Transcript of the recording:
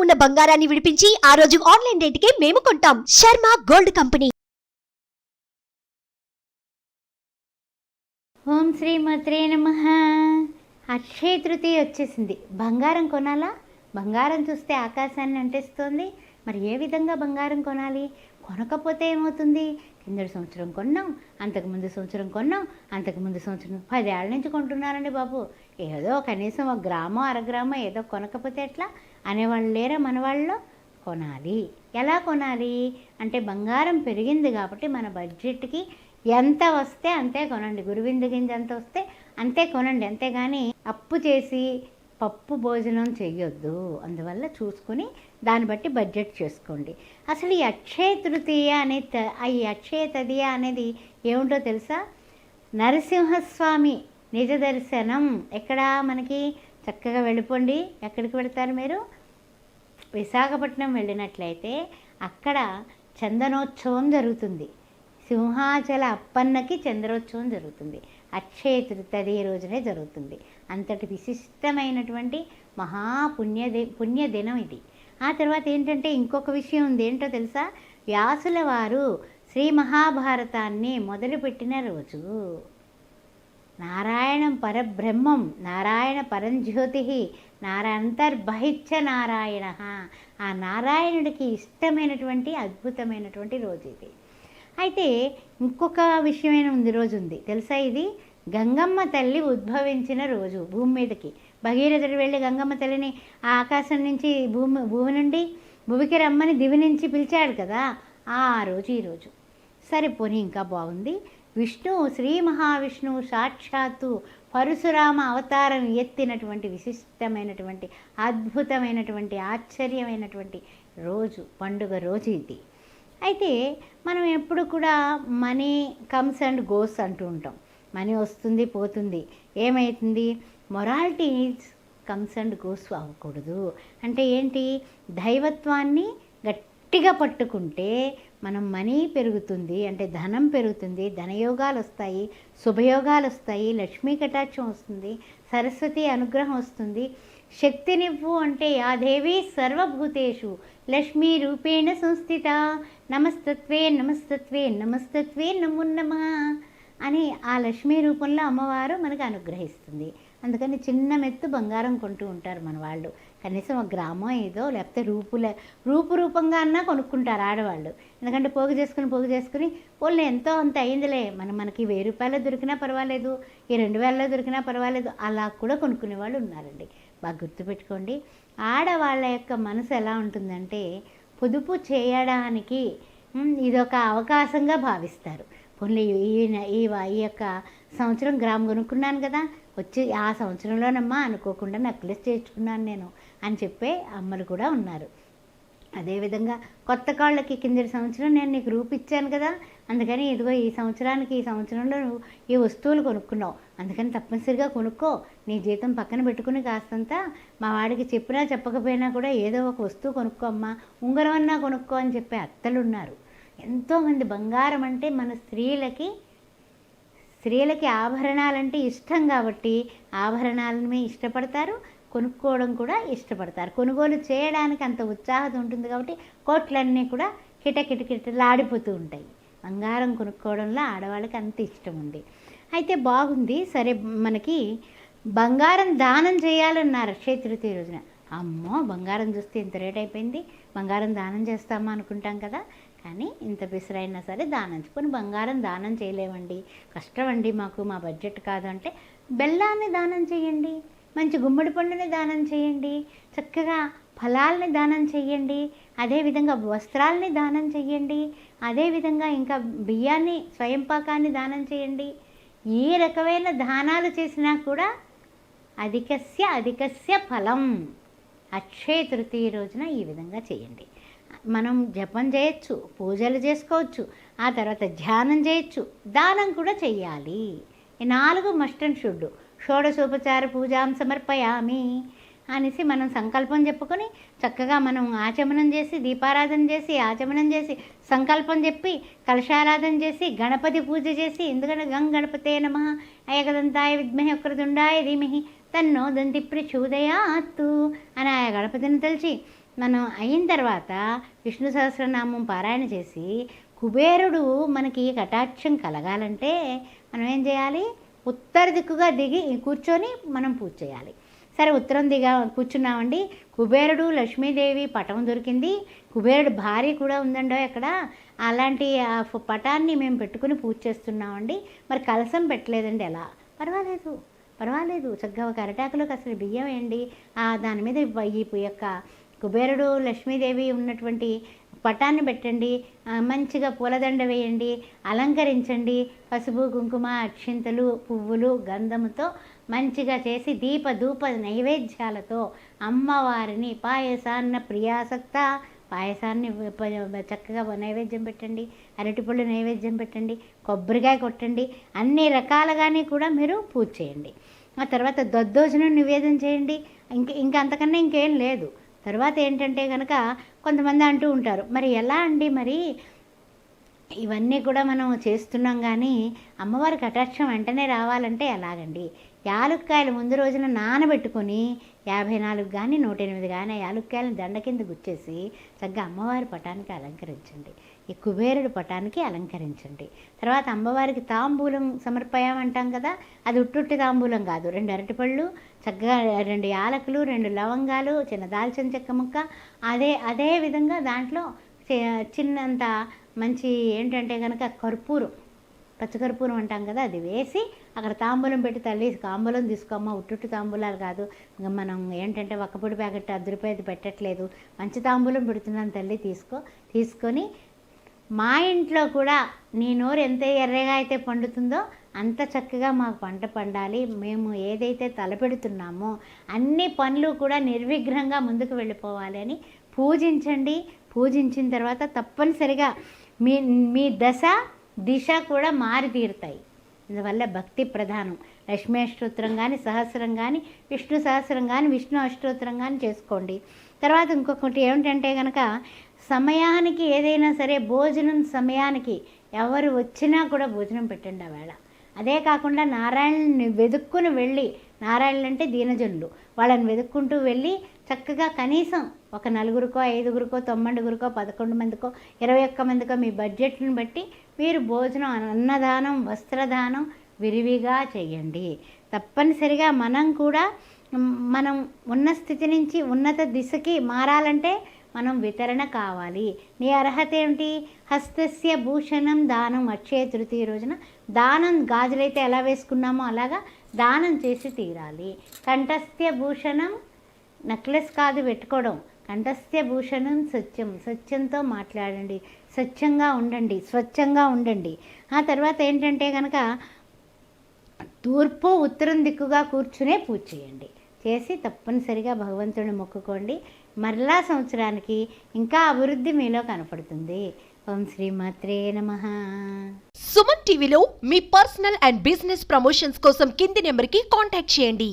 ఉన్న బంగారాన్ని విడిపించి ఆ రోజు ఆన్లైన్ రేటుకే మేము కొంటాం. Sharma gold company. ఓం శ్రీ మాత్రే నమః. అక్షయ తృతీయ వచ్చేసింది. బంగారం కొనాలా? బంగారం చూస్తే ఆకాశాన్ని అంటేస్తోంది. మరి ఏ విధంగా బంగారం కొనాలి? కొనకపోతే ఏమవుతుంది? కిందటి సంవత్సరం కొన్నాం, అంతకుముందు సంవత్సరం కొన్నాం, అంతకుముందు సంవత్సరం 10 ఏళ్ళ నుంచి కొంటున్నారండి బాబు. ఏదో కనీసం 1 గ్రామో 1/2 గ్రామో ఏదో కొనకపోతే ఎట్లా అనేవాళ్ళు లేరా మన వాళ్ళలో? కొనాలి. ఎలా కొనాలి అంటే బంగారం పెరిగింది కాబట్టి మన బడ్జెట్కి ఎంత వస్తే అంతే కొనండి. గురువింద గింజ ఎంత వస్తే అంతే కొనండి. అంతేగాని అప్పు చేసి పప్పు భోజనం చెయ్యొద్దు. అందువల్ల చూసుకుని దాన్ని బట్టి బడ్జెట్ చేసుకోండి. అసలు ఈ అక్షయ తృతీయ ఈ అక్షయ తదియ అనేది ఏమిటో తెలుసా? నరసింహస్వామి నిజ దర్శనం. ఎక్కడ మనకి చక్కగా వెళ్ళిపోండి. ఎక్కడికి వెళతారు మీరు? విశాఖపట్నం వెళ్ళినట్లయితే అక్కడ చందనోత్సవం జరుగుతుంది. సింహాచల అప్పన్నకి చంద్రోత్సవం జరుగుతుంది. అక్షయ తృతీయ రోజునే జరుగుతుంది. అంతటి విశిష్టమైనటువంటి పుణ్య దినం ఇది. ఆ తర్వాత ఏంటంటే ఇంకొక విషయం ఉంది. ఏంటో తెలుసా? వ్యాసుల వారు శ్రీ మహాభారతాన్ని మొదలుపెట్టిన రోజు. నారాయణం పరబ్రహ్మం, నారాయణ పరంజ్యోతి, అంతర్బహిచ్చ నారాయణ. ఆ నారాయణుడికి ఇష్టమైనటువంటి అద్భుతమైనటువంటి రోజు ఇది. అయితే ఇంకొక విషయమైన రోజు ఉంది తెలుసా? ఇది గంగమ్మ తల్లి ఉద్భవించిన రోజు భూమి మీదకి. భగీరథుడు వెళ్ళి గంగమ్మ తల్లిని ఆ ఆకాశం నుంచి భూమి నుండి భూమికి రమ్మని దివి నుంచి పిలిచాడు కదా, ఆ రోజు ఈరోజు. సరే పోనీ ఇంకా బాగుంది. శ్రీ మహావిష్ణువు సాక్షాత్తు పరశురామ అవతారం ఎత్తినటువంటి విశిష్టమైనటువంటి అద్భుతమైనటువంటి ఆశ్చర్యమైనటువంటి రోజు, పండుగ రోజు ఇది. అయితే మనం ఎప్పుడు కూడా మనీ కమ్స్ అండ్ గోస్ అంటూ ఉంటాం. మనీ వస్తుంది పోతుంది. ఏమవుతుంది? మొరాలిటీ కమ్స్ అండ్ గోస్ అవ్వకూడదు. అంటే ఏంటి? దైవత్వాన్ని గట్టిగా పట్టుకుంటే మనం మనీ పెరుగుతుంది, అంటే ధనం పెరుగుతుంది, ధనయోగాలు వస్తాయి, శుభయోగాలు వస్తాయి, లక్ష్మీ కటాక్షం వస్తుంది, సరస్వతి అనుగ్రహం వస్తుంది. శక్తినివ్వు అంటే ఆ దేవి సర్వభూతేషు లక్ష్మీ రూపేణ సంస్థిత, నమస్తత్వే నమస్తత్వే నమస్తత్వే నమో నమః అని ఆ లక్ష్మీ రూపంలో అమ్మవారు మనకు అనుగ్రహిస్తుంది. అందుకని చిన్న మెత్తు బంగారం కొంటూ ఉంటారు మన వాళ్ళు. కనీసం 1 గ్రామో ఏదో, లేకపోతే రూపంగా అన్నా కొనుక్కుంటారు ఆడవాళ్ళు. ఎందుకంటే పోగు చేసుకుని పోలే ఎంతో అంత అయిందిలే, మనకి 1000 రూపాయలు దొరికినా పర్వాలేదు, ఈ 2000లో దొరికినా పర్వాలేదు, అలా కూడా కొనుక్కునే వాళ్ళు ఉన్నారండి. బాగా గుర్తుపెట్టుకోండి. ఆడవాళ్ళ యొక్క మనసు ఎలా ఉంటుందంటే పొదుపు చేయడానికి ఇదొక అవకాశంగా భావిస్తారు. పోన్లే ఈ యొక్క సంవత్సరం గ్రామ్ కొనుక్కున్నాను కదా, వచ్చి ఆ సంవత్సరంలోనమ్మా అనుకోకుండా నెక్లెస్ చేర్చుకున్నాను నేను అని చెప్పే అమ్మలు కూడా ఉన్నారు. అదేవిధంగా కొత్త కాళ్ళకి కిందటి సంవత్సరం నేను నీకు రూపిచ్చాను కదా, అందుకని ఇదిగో ఈ సంవత్సరంలో నువ్వు ఈ వస్తువులు కొనుక్కున్నావు, అందుకని తప్పనిసరిగా కొనుక్కో, నీ జీతం పక్కన పెట్టుకుని కాస్తంత మా వాడికి చెప్పినా చెప్పకపోయినా కూడా ఏదో ఒక వస్తువు కొనుక్కో అమ్మా, ఉంగరం అన్నా కొనుక్కో అని చెప్పే అత్తలు ఉన్నారు. ఎంతోమంది బంగారం అంటే మన స్త్రీలకి ఆభరణాలంటే ఇష్టం కాబట్టి ఆభరణాలని ఇష్టపడతారు, కొనుక్కోవడం కూడా ఇష్టపడతారు. కొనుగోలు చేయడానికి అంత ఉత్సాహం ఉంటుంది కాబట్టి కోట్లన్నీ కూడా కిటకిటలాడిపోతూ ఉంటాయి. బంగారం కొనుక్కోవడంలో ఆడవాళ్ళకి అంత ఇష్టం ఉంది. అయితే బాగుంది. సరే, మనకి బంగారం దానం చేయాలన్నారు అక్షయ తృతీయ రోజున. అమ్మో, బంగారం చూస్తే ఇంత రేట్ అయిపోయింది, బంగారం దానం చేస్తామా అనుకుంటాం కదా. కానీ ఇంత పిసరైనా సరే దానం చేసుకొని బంగారం దానం చేయలేమండి, కష్టం అండి మాకు, మా బడ్జెట్ కాదు అంటే బెల్లాన్ని దానం చేయండి, మంచి గుమ్మడి పండుని దానం చేయండి, చక్కగా ఫలాల్ని దానం చేయండి, అదేవిధంగా వస్త్రాలని దానం చేయండి, అదేవిధంగా ఇంకా బియ్యాన్ని స్వయంపాకాన్ని దానం చేయండి. ఏ రకమైన దానాలు చేసినా కూడా అధికస్య ఫలం. అక్షయ తృతీయ రోజున ఈ విధంగా చేయండి. మనం జపం చేయొచ్చు, పూజలు చేసుకోవచ్చు, ఆ తర్వాత ధ్యానం చేయొచ్చు, దానం కూడా చెయ్యాలి. ఈ 4 మస్ట్ అండ్ షుడ్. షోడశోపచార పూజాం సమర్పయామి అనేసి మనం సంకల్పం చెప్పుకొని చక్కగా మనం ఆచమనం చేసి, దీపారాధన చేసి, ఆచమనం చేసి, సంకల్పం చెప్పి, కలశారాధన చేసి, గణపతి పూజ చేసి, ఎందుకంటే గణపతే నమః, ఏకదంతాయ విద్మహే వక్రతుండాయ ధీమహి తన్నో దంతి ప్రచోదయాత్తు అని ఆ గణపతిని తలిచి మనం అయిన తర్వాత విష్ణు సహస్రనామం పారాయణ చేసి కుబేరుడు మనకి కటాక్షం కలగాలంటే మనం ఏం చేయాలి? ఉత్తర దిక్కుగా దిగి కూర్చొని మనం పూజ చేయాలి. సరే, ఉత్తరం దిగా కూర్చున్నామండి. కుబేరుడు లక్ష్మీదేవి పటం దొరికింది, కుబేరుడు భార్య కూడా ఉందండో అక్కడ. అలాంటి ఆ పటాన్ని మేము పెట్టుకుని పూజ చేస్తున్నామండి. మరి కలసం పెట్టలేదండి, ఎలా? పర్వాలేదు, చక్కగా ఒక అరటాకులోకి అసలు బియ్యం వేయండి, దాని మీద ఈ యొక్క కుబేరుడు లక్ష్మీదేవి ఉన్నటువంటి పటాన్ని పెట్టండి, మంచిగా పూలదండ వేయండి, అలంకరించండి, పసుపు కుంకుమ అక్షింతలు పువ్వులు గంధముతో మంచిగా చేసి దీప ధూప నైవేద్యాలతో అమ్మవారిని పాయసాన్న ప్రియాసక్త పాయసాన్ని చక్కగా నైవేద్యం పెట్టండి, అరటిపళ్ళు నైవేద్యం పెట్టండి, కొబ్బరికాయ కొట్టండి, అన్ని రకాలుగానే కూడా మీరు పూజ చేయండి. ఆ తర్వాత దద్దోజనం నివేదన చేయండి. ఇంకా అంతకన్నా ఇంకేం లేదు. తర్వాత ఏంటంటే కనుక కొంతమంది అంటూ ఉంటారు, మరి ఎలా అండి, మరి ఇవన్నీ కూడా మనం చేస్తున్నాం కానీ అమ్మవారి కటాక్షం వెంటనే రావాలంటే ఎలాగండి? యాలుక్కాయలు ముందు రోజున నానబెట్టుకొని 54 కానీ 108 కానీ యాలుక్కాయలను దండ కింద గుచ్చేసి చక్కగా అమ్మవారి పటానికి అలంకరించండి, ఈ కుబేరుడు పటానికి అలంకరించండి. తర్వాత అమ్మవారికి తాంబూలం సమర్పయామంటాం కదా, అది ఉట్టుట్టి తాంబూలం కాదు. 2 అరటిపళ్ళు, చక్కగా 2 యాలకులు, 2 లవంగాలు, చిన్న దాల్చిన చెక్క ముక్క, అదే విధంగా దాంట్లో చిన్నంత మంచి ఏంటంటే కనుక కర్పూరం, పచ్చకర్పూరం అంటాం కదా, అది వేసి అక్కడ తాంబూలం పెట్టి, తల్లి తాంబూలం తీసుకోమ్మా, ఉట్టుట్టు తాంబూలాలు కాదు, మనం ఏంటంటే ఒక్కపొడి ప్యాకెట్ 10 రూపాయలు పెట్టట్లేదు, మంచి తాంబూలం పెడుతున్నాను తల్లి, తీసుకొని మా ఇంట్లో కూడా నీ నోరు ఎంత ఎర్రగా అయితే పండుతుందో అంత చక్కగా మాకు పంట పండాలి, మేము ఏదైతే తలపెడుతున్నామో అన్ని పనులు కూడా నిర్విఘ్నంగా ముందుకు వెళ్ళిపోవాలి అని పూజించండి. పూజించిన తర్వాత తప్పనిసరిగా మీ దిశ కూడా మారి తీరుతాయి. అందువల్ల భక్తి ప్రధానం. లక్ష్మీ అష్టోత్తరం కానీ, సహస్రం కానీ, విష్ణు సహస్రం కానీ, విష్ణు అష్టోత్తరం కానీ చేసుకోండి. తర్వాత ఇంకొకటి ఏమిటంటే కనుక సమయానికి ఏదైనా సరే భోజనం సమయానికి ఎవరు వచ్చినా కూడా భోజనం పెట్టండి ఆ వేళ. అదే కాకుండా నారాయణని వెతుక్కుని వెళ్ళి, నారాయణులు అంటే దీనజనులు, వాళ్ళని వెతుక్కుంటూ వెళ్ళి చక్కగా కనీసం ఒక 4గురికో 5గురికో 9గురికో 11 మందికో 21 మందికో మీ బడ్జెట్ని బట్టి మీరు భోజనం, అన్నదానం, వస్త్రదానం విరివిగా చేయండి. తప్పనిసరిగా మనం కూడా మనం ఉన్న స్థితి నుంచి ఉన్నత దిశకి మారాలంటే మనం వితరణ కావాలి. నీ అర్హత ఏమిటి? హస్తస్య భూషణం దానం. అక్షయ తృతీయ రోజున దానం, గాజులైతే ఎలా వేసుకున్నామో అలాగా దానం చేసి తీరాలి. కంఠస్థ్య భూషణం, నెక్లెస్ కాదు పెట్టుకోవడం, కంఠస్థ్య భూషణం సత్యం, సత్యంతో మాట్లాడండి, స్వచ్ఛంగా ఉండండి, స్వచ్ఛంగా ఉండండి. ఆ తర్వాత ఏంటంటే కనుక తూర్పు ఉత్తరం దిక్కుగా కూర్చునే పూజ చేయండి. చేసి తప్పనిసరిగా భగవంతుడిని మొక్కుకోండి. మరలా సంవత్సరానికి ఇంకా అభివృద్ధి మీలో కనపడుతుంది. ఓం శ్రీమాత్రే నమః. సుమన్ టీవీలో మీ పర్సనల్ అండ్ బిజినెస్ ప్రమోషన్స్ కోసం కింది నెంబర్కి కాంటాక్ట్ చేయండి.